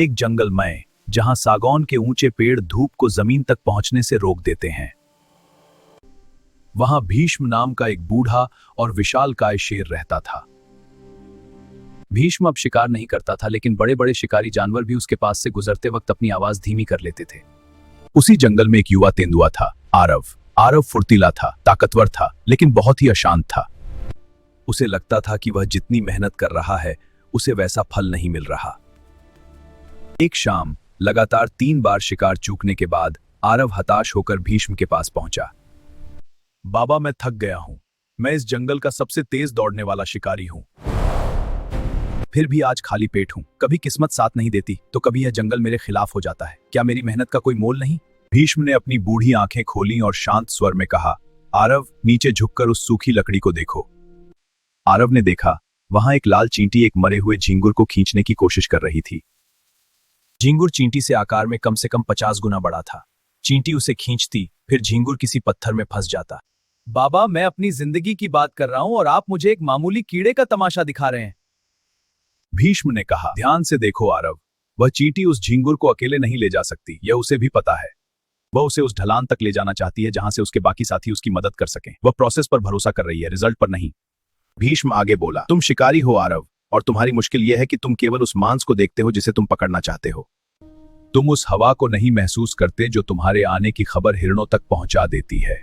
एक जंगलमय जहां सागौन के ऊंचे पेड़ धूप को जमीन तक पहुंचने से रोक देते हैं। वहां भीष्म नाम का एक बूढ़ा और विशालकाय शेर रहता था। भीष्म अब शिकार नहीं करता था, लेकिन बड़े बड़े शिकारी जानवर भी उसके पास से गुजरते वक्त अपनी आवाज धीमी कर लेते थे। उसी जंगल में एक युवा तेंदुआ था, आरव। आरव फुर्तीला था, ताकतवर था, लेकिन बहुत ही अशांत था। उसे लगता था कि वह जितनी मेहनत कर रहा है उसे वैसा फल नहीं मिल रहा। एक शाम लगातार 3 बार शिकार चूकने के बाद आरव हताश होकर भीष्म के पास पहुंचा। बाबा, मैं थक गया हूं। मैं इस जंगल का सबसे तेज दौड़ने वाला शिकारी हूं, फिर भी आज खाली पेट हूं। कभी किस्मत साथ नहीं देती तो कभी यह जंगल मेरे खिलाफ हो जाता है। क्या मेरी मेहनत का कोई मोल नहीं? भीष्म ने अपनी बूढ़ी आंखें खोली और शांत स्वर में कहा, आरव, नीचे झुककर उस सूखी लकड़ी को देखो। आरव ने देखा, वहां एक लाल चींटी एक मरे हुए झींगुर को खींचने की कोशिश कर रही थी। झींगुर चींटी से आकार में कम से कम 50 गुना बड़ा था। चींटी उसे खींचती, फिर झींगुर किसी पत्थर में फंस जाता। बाबा, मैं अपनी जिंदगी की बात कर रहा हूं और आप मुझे एक मामूली कीड़े का तमाशा दिखा रहे हैं। भीष्म ने कहा, ध्यान से देखो आरव, वह चींटी उस झींगुर को अकेले नहीं ले जा सकती, यह उसे भी पता है। वह उसे उस ढलान तक ले जाना चाहती है जहां से उसके बाकी साथी उसकी मदद कर सकें। वह प्रोसेस पर भरोसा कर रही है, रिजल्ट पर नहीं। भीष्म आगे बोला, तुम शिकारी हो आरव, और तुम्हारी मुश्किल यह है कि तुम केवल उस मांस को देखते हो जिसे तुम पकड़ना चाहते हो। तुम उस हवा को नहीं महसूस करते जो तुम्हारे आने की खबर हिरणों तक पहुंचा देती है।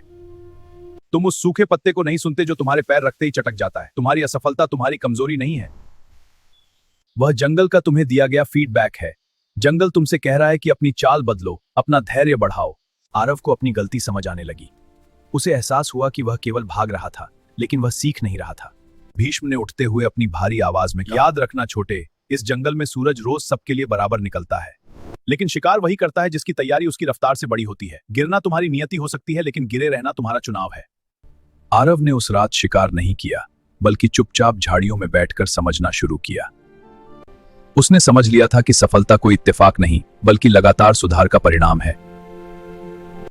तुम उस सूखे पत्ते को नहीं सुनते जो तुम्हारे पैर रखते ही चटक जाता है। तुम्हारी असफलता तुम्हारी कमजोरी नहीं है, वह जंगल का तुम्हें दिया गया फीडबैक है। जंगल तुमसे कह रहा है कि अपनी चाल बदलो, अपना धैर्य बढ़ाओ। आरव को अपनी गलती समझ आने लगी। उसे एहसास हुआ कि वह केवल भाग रहा था, लेकिन वह सीख नहीं रहा था। भीष्म ने उठते हुए अपनी भारी आवाज में, याद रखना छोटे, इस जंगल में सूरज रोज सबके लिए बराबर निकलता है, लेकिन शिकार वही करता है जिसकी तैयारी उसकी रफ्तार से बड़ी होती है। गिरना तुम्हारी नियति हो सकती है, लेकिन गिरे रहना तुम्हारा चुनाव है। आरव ने उस रात शिकार नहीं किया, बल्कि चुपचाप झाड़ियों में बैठकर समझना शुरू किया। उसने समझ लिया था कि सफलता कोई इत्तेफाक नहीं, बल्कि लगातार सुधार का परिणाम है।